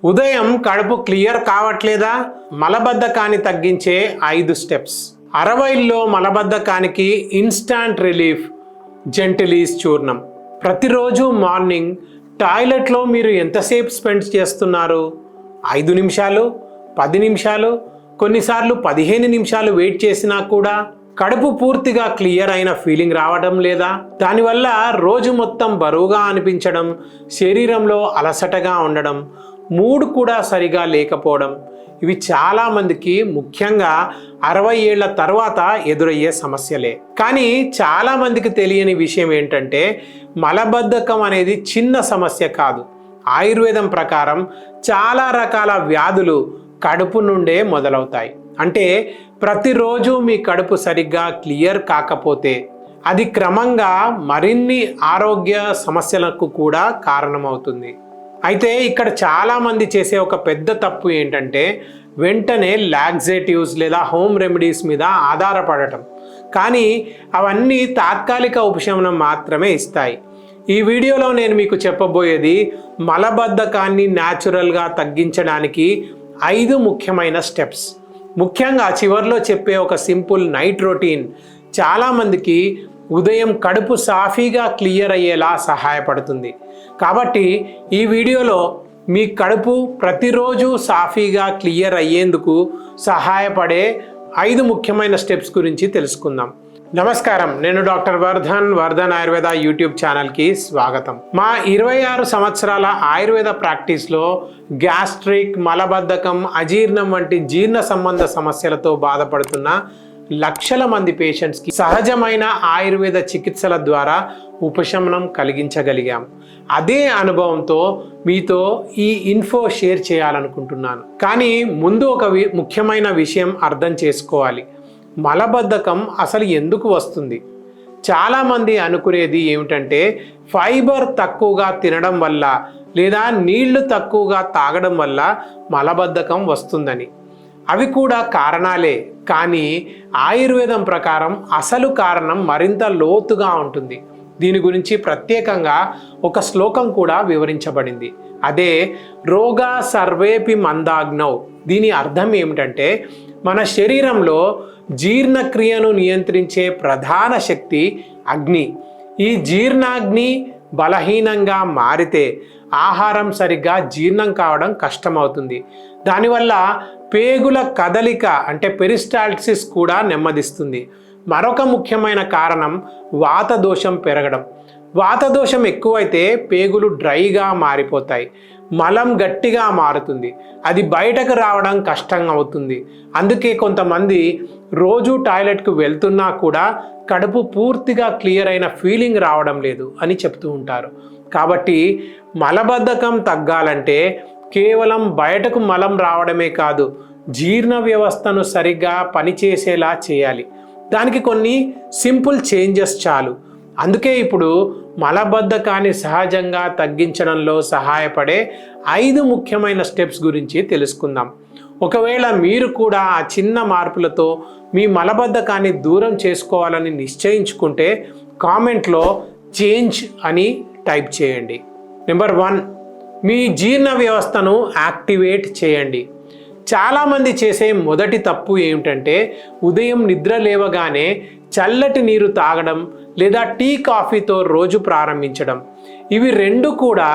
ఉదయం కడుపు క్లియర్ కావట్లేదా? మలబద్ధకాన్ని తగ్గించే 5 స్టెప్స్. 60లో మలబద్ధకానికి ఇన్స్టాంట్ రిలీఫ్ జెంటిలీస్ చూర్ణం. ప్రతిరోజు మార్నింగ్ టాయిలెట్లో మీరు ఎంతసేపు స్పెండ్ చేస్తున్నారు? 5 నిమిషాలు, 10 నిమిషాలు, కొన్నిసార్లు 15 నిమిషాలు వెయిట్ చేసినా కూడా కడుపు పూర్తిగా క్లియర్ అయిన ఫీలింగ్ రావడం లేదా? దానివల్ల రోజు మొత్తం బరువుగా అనిపించడం, శరీరంలో అలసటగా ఉండడం, మూడ్ కూడా సరిగా లేకపోవడం, ఇవి చాలామందికి ముఖ్యంగా 60 ఏళ్ల తర్వాత ఎదురయ్యే సమస్యలే. కానీ చాలామందికి తెలియని విషయం ఏంటంటే మలబద్ధకం అనేది చిన్న సమస్య కాదు. ఆయుర్వేదం ప్రకారం చాలా రకాల వ్యాధులు కడుపు నుండే మొదలవుతాయి. అంటే ప్రతిరోజు మీ కడుపు సరిగ్గా క్లియర్ కాకపోతే అది క్రమంగా మరిన్ని ఆరోగ్య సమస్యలకు కూడా కారణమవుతుంది. అయితే ఇక్కడ చాలామంది చేసే ఒక పెద్ద తప్పు ఏంటంటే వెంటనే లాక్సేటివ్స్ లేదా హోమ్ రెమెడీస్ మీద ఆధారపడటం. కానీ అవన్నీ తాత్కాలిక ఉపశమనం మాత్రమే ఇస్తాయి. ఈ వీడియోలో నేను మీకు చెప్పబోయేది మలబద్ధకాన్ని న్యాచురల్గా తగ్గించడానికి 5 ముఖ్యమైన స్టెప్స్. ముఖ్యంగా చివర్లో చెప్పే ఒక సింపుల్ నైట్ రొటీన్ చాలామందికి ఉదయం కడుపు సాఫీగా క్లియర్ అయ్యేలా సహాయపడుతుంది. కాబట్టి ఈ వీడియోలో మీ కడుపు ప్రతిరోజు సాఫీగా క్లియర్ అయ్యేందుకు సహాయపడే 5 ముఖ్యమైన స్టెప్స్ గురించి తెలుసుకుందాం. నమస్కారం, నేను డాక్టర్ వర్ధన్ ఆయుర్వేద యూట్యూబ్ ఛానల్కి స్వాగతం. మా 26 సంవత్సరాల ఆయుర్వేద ప్రాక్టీస్లో గ్యాస్ట్రిక్, మలబద్ధకం, అజీర్ణం వంటి జీర్ణ సంబంధ సమస్యలతో బాధపడుతున్న లక్షల మంది పేషెంట్స్కి సహజమైన ఆయుర్వేద చికిత్సల ద్వారా ఉపశమనం కలిగించగలిగాం. అదే అనుభవంతో మీతో ఈ ఇన్ఫో షేర్ చేయాలనుకుంటున్నాను. కానీ ముందు ఒక ముఖ్యమైన విషయం అర్థం చేసుకోవాలి. మలబద్ధకం అసలు ఎందుకు వస్తుంది? చాలామంది అనుకునేది ఏమిటంటే ఫైబర్ తక్కువగా తినడం వల్ల లేదా నీళ్లు తక్కువగా తాగడం వల్ల మలబద్ధకం వస్తుందని. అవి కూడా కారణాలే, కానీ ఆయుర్వేదం ప్రకారం అసలు కారణం మరింత లోతుగా ఉంటుంది. దీని గురించి ప్రత్యేకంగా ఒక శ్లోకం కూడా వివరించబడింది. అదే రోగా సర్వేపి మందాగ్నౌ. దీని అర్థం ఏమిటంటే మన శరీరంలో జీర్ణక్రియను నియంత్రించే ప్రధాన శక్తి అగ్ని. ఈ జీర్ణాగ్ని బలహీనంగా మారితే ఆహారం సరిగ్గా జీర్ణం కావడం కష్టమవుతుంది. దానివల్ల పేగుల కదలిక అంటే పెరిస్టాల్సిస్ కూడా నెమ్మదిస్తుంది. మరొక ముఖ్యమైన కారణం వాత దోషం పెరగడం. వాత దోషం ఎక్కువైతే పేగులు డ్రైగా మారిపోతాయి, మలం గట్టిగా మారుతుంది, అది బయటకు రావడం కష్టం అవుతుంది. అందుకే కొంతమంది రోజు టాయిలెట్కు వెళ్తున్నా కూడా కడుపు పూర్తిగా క్లియర్ అయిన ఫీలింగ్ రావడం లేదు అని చెప్తూ ఉంటారు. కాబట్టి మలబద్ధకం తగ్గాలంటే కేవలం బయటకు మలం రావడమే కాదు, జీర్ణ వ్యవస్థను సరిగ్గా పనిచేసేలా చేయాలి. దానికి కొన్ని సింపుల్ చేంజెస్ చాలు. అందుకే ఇప్పుడు మలబద్ధకాన్ని సహజంగా తగ్గించడంలో సహాయపడే 5 ముఖ్యమైన స్టెప్స్ గురించి తెలుసుకుందాం. ఒకవేళ మీరు కూడా ఆ చిన్న మార్పులతో మీ మలబద్ధకాన్ని దూరం చేసుకోవాలని నిశ్చయించుకుంటే కామెంట్లో చేంజ్ అని టైప్ చేయండి. నెంబర్ 1, మీ జీర్ణ వ్యవస్థను యాక్టివేట్ చేయండి. చాలామంది చేసే మొదటి తప్పు ఏమిటంటే ఉదయం నిద్ర లేవగానే చల్లటి నీరు తాగడం లేదా టీ, కాఫీతో రోజు ప్రారంభించడం. ఇవి రెండు కూడా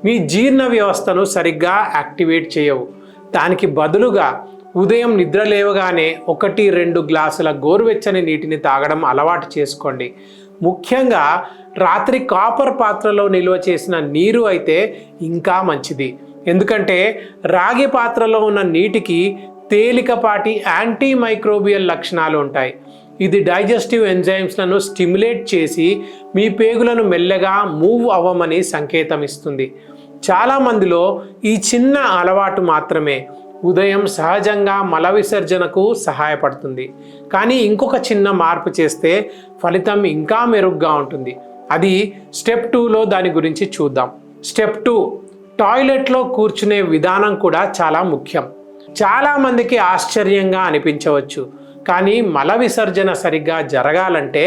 మీ జీర్ణ వ్యవస్థను సరిగ్గా యాక్టివేట్ చేయవు. దానికి బదులుగా ఉదయం నిద్ర లేవగానే 1-2 గ్లాసుల గోరువెచ్చని నీటిని తాగడం అలవాటు చేసుకోండి. ముఖ్యంగా రాత్రి కాపర్ పాత్రలో నిల్వ చేసిన నీరు అయితే ఇంకా మంచిది. ఎందుకంటే రాగి పాత్రలో ఉన్న నీటికి తేలికపాటి యాంటీ మైక్రోబియల్ లక్షణాలు ఉంటాయి. ఇది డైజెస్టివ్ ఎంజైమ్స్లను స్టిమ్యులేట్ చేసి మీ పేగులను మెల్లగా మూవ్ అవ్వమని సంకేతం ఇస్తుంది. చాలామందిలో ఈ చిన్న అలవాటు మాత్రమే ఉదయం సహజంగా మల విసర్జనకు సహాయపడుతుంది. కానీ ఇంకొక చిన్న మార్పు చేస్తే ఫలితం ఇంకా మెరుగ్గా ఉంటుంది. అది స్టెప్ 2లో దాని గురించి చూద్దాం. స్టెప్ 2, టాయిలెట్లో కూర్చునే విధానం కూడా చాలా ముఖ్యం. చాలామందికి ఆశ్చర్యంగా అనిపించవచ్చు, కానీ మల విసర్జన సరిగ్గా జరగాలంటే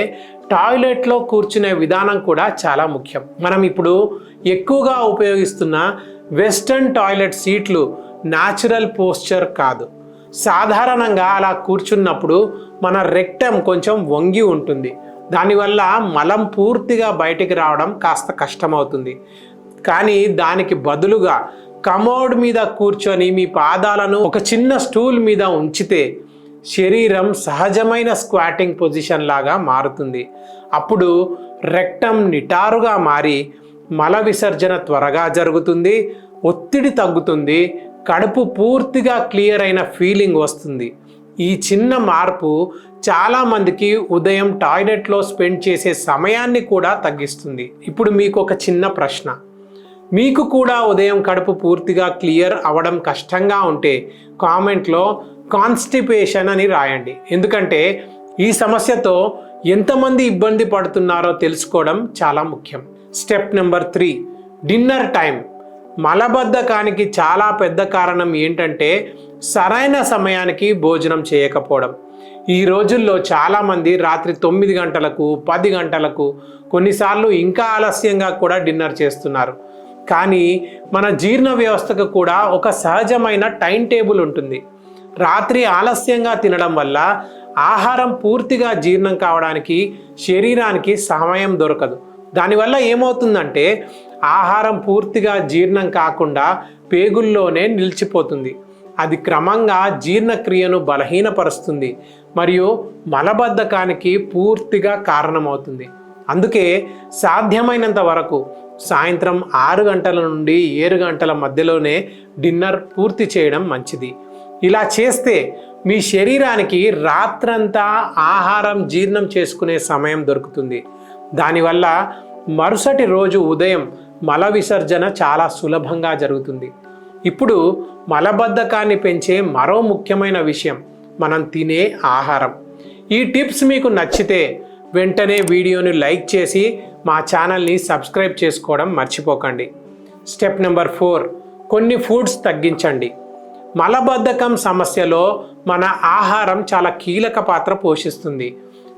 టాయిలెట్లో కూర్చునే విధానం కూడా చాలా ముఖ్యం. మనం ఇప్పుడు ఎక్కువగా ఉపయోగిస్తున్న వెస్టర్న్ టాయిలెట్ సీట్లు న్యాచురల్ పోస్చర్ కాదు. సాధారణంగా అలా కూర్చున్నప్పుడు మన రెక్టమ్ కొంచెం వంగి ఉంటుంది. దానివల్ల మలం పూర్తిగా బయటికి రావడం కాస్త కష్టమవుతుంది. కానీ దానికి బదులుగా కమోడ్ మీద కూర్చొని మీ పాదాలను ఒక చిన్న స్టూల్ మీద ఉంచితే శరీరం సహజమైన స్క్వాటింగ్ పొజిషన్ లాగా మారుతుంది. అప్పుడు రెక్టమ్ నిటారుగా మారి మల విసర్జన త్వరగా జరుగుతుంది, ఒత్తిడి తగ్గుతుంది, కడుపు పూర్తిగా క్లియర్ అయిన ఫీలింగ్ వస్తుంది. ఈ చిన్న మార్పు చాలామందికి ఉదయం టాయిలెట్లో స్పెండ్ చేసే సమయాన్ని కూడా తగ్గిస్తుంది. ఇప్పుడు మీకు ఒక చిన్న ప్రశ్న. మీకు కూడా ఉదయం కడుపు పూర్తిగా క్లియర్ అవ్వడం కష్టంగా ఉంటే కామెంట్లో కాన్స్టిపేషన్ అని రాయండి. ఎందుకంటే ఈ సమస్యతో ఎంతమంది ఇబ్బంది పడుతున్నారో తెలుసుకోవడం చాలా ముఖ్యం. Step number 3, dinner time. మలబద్ధకానికి చాలా పెద్ద కారణం ఏంటంటే సరైన సమయానికి భోజనం చేయకపోవడం. ఈ రోజుల్లో చాలామంది రాత్రి 9 గంటలకు 10 గంటలకు కొన్నిసార్లు ఇంకా ఆలస్యంగా కూడా డిన్నర్ చేస్తున్నారు. కానీ మన జీర్ణ వ్యవస్థకు కూడా ఒక సహజమైన టైం టేబుల్ ఉంటుంది. రాత్రి ఆలస్యంగా తినడం వల్ల ఆహారం పూర్తిగా జీర్ణం కావడానికి శరీరానికి సమయం దొరకదు. దానివల్ల ఏమవుతుందంటే ఆహారం పూర్తిగా జీర్ణం కాకుండా పేగుల్లోనే నిలిచిపోతుంది. అది క్రమంగా జీర్ణక్రియను బలహీనపరుస్తుంది మరియు మలబద్ధకానికి పూర్తిగా కారణమవుతుంది. అందుకే సాధ్యమైనంత వరకు సాయంత్రం 6 గంటల నుండి 7 గంటల మధ్యలోనే డిన్నర్ పూర్తి చేయడం మంచిది. ఇలా చేస్తే మీ శరీరానికి రాత్రంతా ఆహారం జీర్ణం చేసుకునే సమయం దొరుకుతుంది. దానివల్ల మరుసటి రోజు ఉదయం మల విసర్జన చాలా సులభంగా జరుగుతుంది. ఇప్పుడు మలబద్ధకాన్ని పెంచే మరో ముఖ్యమైన విషయం మనం తినే ఆహారం. ఈ టిప్స్ మీకు నచ్చితే వెంటనే వీడియోని లైక్ చేసి మా ఛానల్ని సబ్స్క్రైబ్ చేసుకోవడం మర్చిపోకండి. స్టెప్ నెంబర్ 4, కొన్ని ఫుడ్స్ తగ్గించండి. మలబద్ధకం సమస్యలో మన ఆహారం చాలా కీలక పాత్ర పోషిస్తుంది.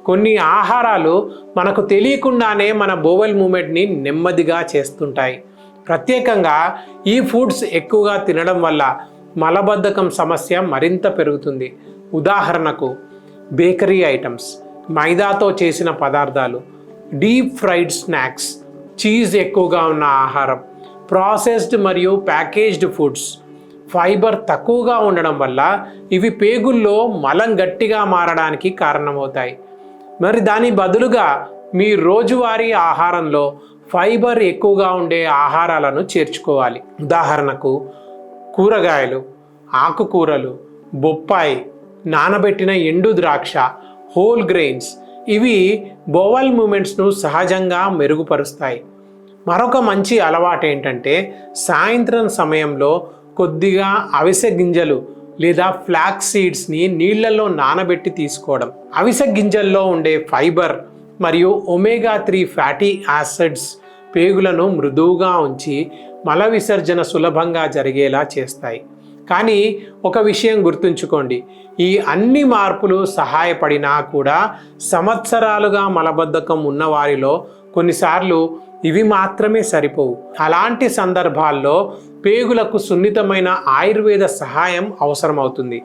కొన్ని ఆహారాలు మనకు తెలియకుండానే మన బోవెల్ మూమెంట్ని నెమ్మదిగా చేస్తుంటాయి. ప్రత్యేకంగా ఈ ఫుడ్స్ ఎక్కువగా తినడం వల్ల మలబద్ధకం సమస్య మరింత పెరుగుతుంది. ఉదాహరణకు బేకరీ ఐటమ్స్, మైదాతో చేసిన పదార్థాలు, డీప్ ఫ్రైడ్ స్నాక్స్, చీజ్ ఎక్కువగా ఉన్న ఆహారం, ప్రాసెస్డ్ మరియు ప్యాకేజ్డ్ ఫుడ్స్, ఫైబర్ తక్కువగా ఉండడం వల్ల ఇవి పేగుల్లో మలం గట్టిగా మారడానికి కారణమవుతాయి. మరి దాని బదులుగా మీ రోజువారీ ఆహారంలో ఫైబర్ ఎక్కువగా ఉండే ఆహారాలను చేర్చుకోవాలి. ఉదాహరణకు కూరగాయలు, ఆకుకూరలు, బొప్పాయి, నానబెట్టిన ఎండు ద్రాక్ష, హోల్ గ్రెయిన్స్. ఇవి బోవెల్ మూమెంట్స్ను సహజంగా మెరుగుపరుస్తాయి. మరొక మంచి అలవాటు ఏంటంటే సాయంత్రం సమయంలో కొద్దిగా అవిసె గింజలు లేదా ఫ్లాక్స్ సీడ్స్ని నీళ్లలో నానబెట్టి తీసుకోవడం. అవిసె గింజల్లో ఉండే ఫైబర్ మరియు ఒమేగా 3 ఫ్యాటీ యాసిడ్స్ పేగులను మృదువుగా ఉంచి మల విసర్జన సులభంగా జరిగేలా చేస్తాయి. కానీ ఒక విషయం గుర్తుంచుకోండి, ఈ అన్ని మార్పులు సహాయపడినా కూడా సంవత్సరాలుగా మలబద్ధకం ఉన్నవారిలో కొన్నిసార్లు ఇవి మాత్రమే సరిపోవు. అలాంటి సందర్భాల్లో పేగులకు సున్నితమైన ఆయుర్వేద సహాయం అవసరమవుతుంది.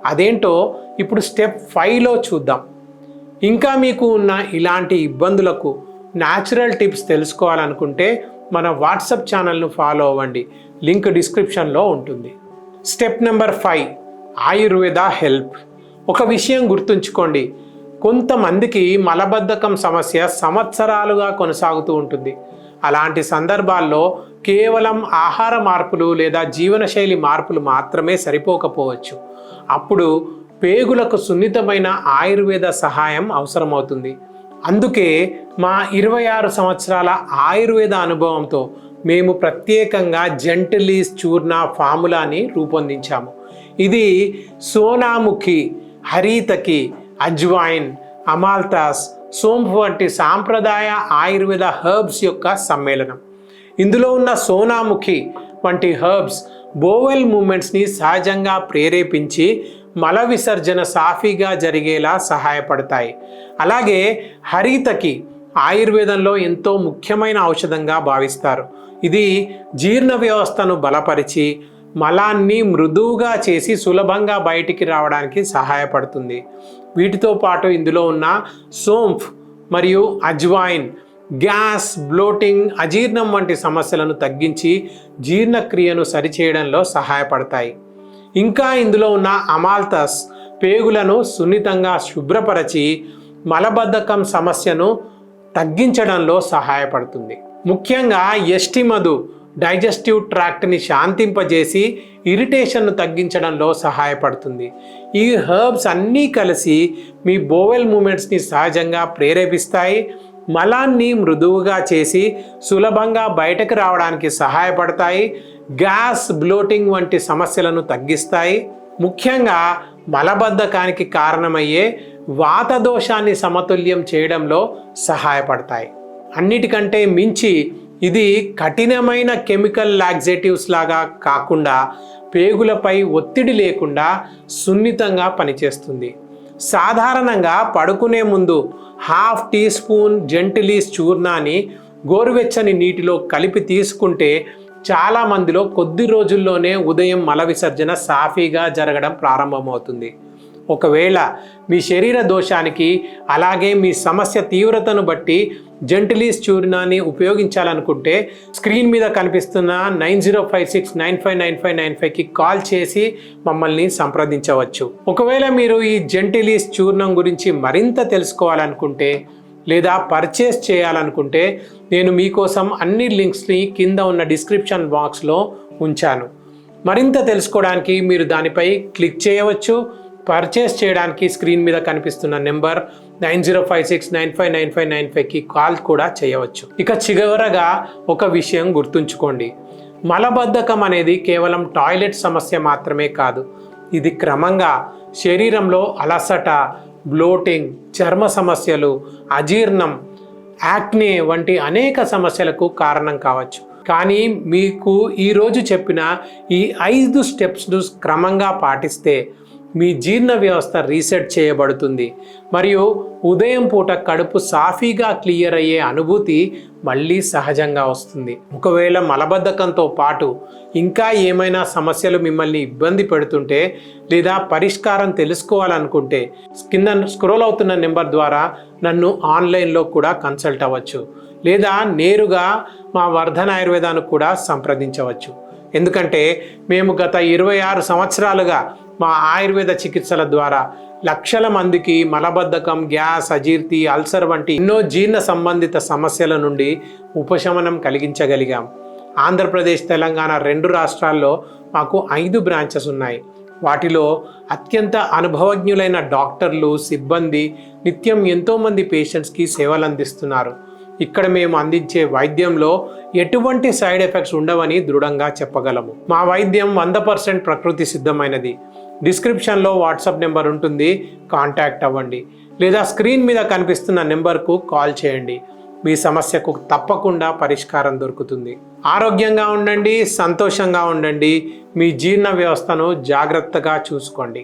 అదేంటో ఇప్పుడు స్టెప్ 5లో చూద్దాం. ఇంకా మీకు ఉన్న ఇలాంటి ఇబ్బందులకు న్యాచురల్ టిప్స్ తెలుసుకోవాలనుకుంటే మన వాట్సాప్ ఛానల్ను ఫాలో అవ్వండి. లింక్ డిస్క్రిప్షన్లో ఉంటుంది. Step number 5, Ayurveda help. ఒక విషయం గుర్తుంచుకోండి, కొంతమందికి మలబద్ధకం సమస్య సంవత్సరాలుగా కొనసాగుతూ ఉంటుంది. అలాంటి సందర్భాల్లో కేవలం ఆహార మార్పులు లేదా జీవనశైలి మార్పులు మాత్రమే సరిపోకపోవచ్చు. అప్పుడు పేగులకు సున్నితమైన ఆయుర్వేద సహాయం అవసరమవుతుంది. అందుకే మా 26 సంవత్సరాల ఆయుర్వేద అనుభవంతో మేము ప్రత్యేకంగా జెంటిలీస్ చూర్ణ ఫార్ములాని రూపొందించాము. ఇది సోనాముఖి, హరితకి, అజ్వాయిన్, అమాల్తాస్, సోంపు వంటి సాంప్రదాయ ఆయుర్వేద హెర్బ్స్ యొక్క సమ్మేళనం. ఇందులో ఉన్న సోనాముఖి వంటి హెర్బ్స్ బోవెల్ మూమెంట్స్ని సహజంగా ప్రేరేపించి మల విసర్జన సాఫీగా జరిగేలా సహాయపడతాయి. అలాగే హరితకి ఆయుర్వేదంలో ఎంతో ముఖ్యమైన ఔషధంగా భావిస్తారు. ఇది జీర్ణ వ్యవస్థను బలపరిచి మలాన్ని మృదువుగా చేసి సులభంగా బయటికి రావడానికి సహాయపడుతుంది. వీటితో పాటు ఇందులో ఉన్న సోంఫ్ మరియు అజ్వాయిన్ గ్యాస్, బ్లోటింగ్, అజీర్ణం వంటి సమస్యలను తగ్గించి జీర్ణక్రియను సరిచేయడంలో సహాయపడతాయి. ఇంకా ఇందులో ఉన్న అమాల్తస్ పేగులను సున్నితంగా శుభ్రపరచి మలబద్ధకం సమస్యను తగ్గించడంలో సహాయపడుతుంది. ముఖ్యంగా ఎస్టిమధు డైజెస్టివ్ ట్రాక్ట్ని శాంతింపజేసి ఇరిటేషన్ను తగ్గించడంలో సహాయపడుతుంది. ఈ హెర్బ్స్ అన్నీ కలిసి మీ బోవెల్ మూమెంట్స్ని సహజంగా ప్రేరేపిస్తాయి, మలాన్ని మృదువుగా చేసి సులభంగా బయటకు రావడానికి సహాయపడతాయి, గ్యాస్, బ్లోటింగ్ వంటి సమస్యలను తగ్గిస్తాయి. ముఖ్యంగా మలబద్ధకానికి కారణమయ్యే వాత దోషాన్ని సమతుల్యం చేయడంలో సహాయపడతాయి. అన్నిటికంటే మించి ఇది కఠినమైన కెమికల్ లాక్సేటివ్స్ లాగా కాకుండా పేగులపై ఒత్తిడి లేకుండా సున్నితంగా పనిచేస్తుంది. సాధారణంగా పడుకునే ముందు 1/2 టీ స్పూన్ జెంటిలీస్ చూర్ణాన్ని గోరువెచ్చని నీటిలో కలిపి తీసుకుంటే చాలా మందిలో కొద్ది రోజుల్లోనే ఉదయం మల విసర్జన సాఫీగా జరగడం ప్రారంభమవుతుంది. ఒకవేళ మీ శరీర దోషానికి అలాగే మీ సమస్య తీవ్రతను బట్టి జెంటిలీస్ చూర్ణాన్ని ఉపయోగించాలనుకుంటే స్క్రీన్ మీద కనిపిస్తున్న 9056959595కి కాల్ చేసి మమ్మల్ని సంప్రదించవచ్చు. ఒకవేళ మీరు ఈ జెంటిలీస్ చూర్ణం గురించి మరింత తెలుసుకోవాలనుకుంటే లేదా పర్చేస్ చేయాలనుకుంటే నేను మీకోసం అన్ని లింక్స్ని కింద ఉన్న డిస్క్రిప్షన్ బాక్స్లో ఉంచాను. మరింత తెలుసుకోవడానికి మీరు దానిపై క్లిక్ చేయవచ్చు. పర్చేస్ చేయడానికి స్క్రీన్ మీద కనిపిస్తున్న నెంబర్ 9056959595కి కాల్ కూడా చేయవచ్చు. ఇక చివరగా ఒక విషయం గుర్తుంచుకోండి, మలబద్ధకం అనేది కేవలం టాయిలెట్ సమస్య మాత్రమే కాదు. ఇది క్రమంగా శరీరంలో అలసట, బ్లోటింగ్, చర్మ సమస్యలు, అజీర్ణం, యాక్నే వంటి అనేక సమస్యలకు కారణం కావచ్చు. కానీ మీకు ఈరోజు చెప్పిన ఈ 5 స్టెప్స్ను క్రమంగా పాటిస్తే మీ జీర్ణ వ్యవస్థ రీసెట్ చేయబడుతుంది మరియు ఉదయం పూట కడుపు సాఫీగా క్లియర్ అయ్యే అనుభూతి మళ్ళీ సహజంగా వస్తుంది. ఒకవేళ మలబద్ధకంతో పాటు ఇంకా ఏమైనా సమస్యలు మిమ్మల్ని ఇబ్బంది పెడుతుంటే లేదా పరిష్కారం తెలుసుకోవాలనుకుంటే కింద స్క్రోల్ అవుతున్న నెంబర్ ద్వారా నన్ను ఆన్లైన్లో కూడా కన్సల్ట్ అవ్వచ్చు లేదా నేరుగా మా వర్ధన్ ఆయుర్వేదాను కూడా సంప్రదించవచ్చు. ఎందుకంటే మేము గత 26 సంవత్సరాలుగా మా ఆయుర్వేద చికిత్సల ద్వారా లక్షల మందికి మలబద్ధకం, గ్యాస్, అజీర్తి, అల్సర్ వంటి ఎన్నో జీర్ణ సంబంధిత సమస్యల నుండి ఉపశమనం కలిగించగలిగాం. ఆంధ్రప్రదేశ్, తెలంగాణ 2 రాష్ట్రాల్లో మాకు 5 బ్రాంచెస్ ఉన్నాయి. వాటిలో అత్యంత అనుభవజ్ఞులైన డాక్టర్లు, సిబ్బంది నిత్యం ఎంతోమంది పేషెంట్స్కి సేవలు అందిస్తున్నారు. ఇక్కడ మేము అందించే వైద్యంలో ఎటువంటి సైడ్ ఎఫెక్ట్స్ ఉండవని దృఢంగా చెప్పగలము. మా వైద్యం 100% ప్రకృతి సిద్ధమైనది. డిస్క్రిప్షన్లో వాట్సాప్ నెంబర్ ఉంటుంది, కాంటాక్ట్ అవ్వండి లేదా స్క్రీన్ మీద కనిపిస్తున్న నెంబర్కు కాల్ చేయండి. మీ సమస్యకు తప్పకుండా పరిష్కారం దొరుకుతుంది. ఆరోగ్యంగా ఉండండి, సంతోషంగా ఉండండి, మీ జీర్ణ వ్యవస్థను జాగ్రత్తగా చూసుకోండి.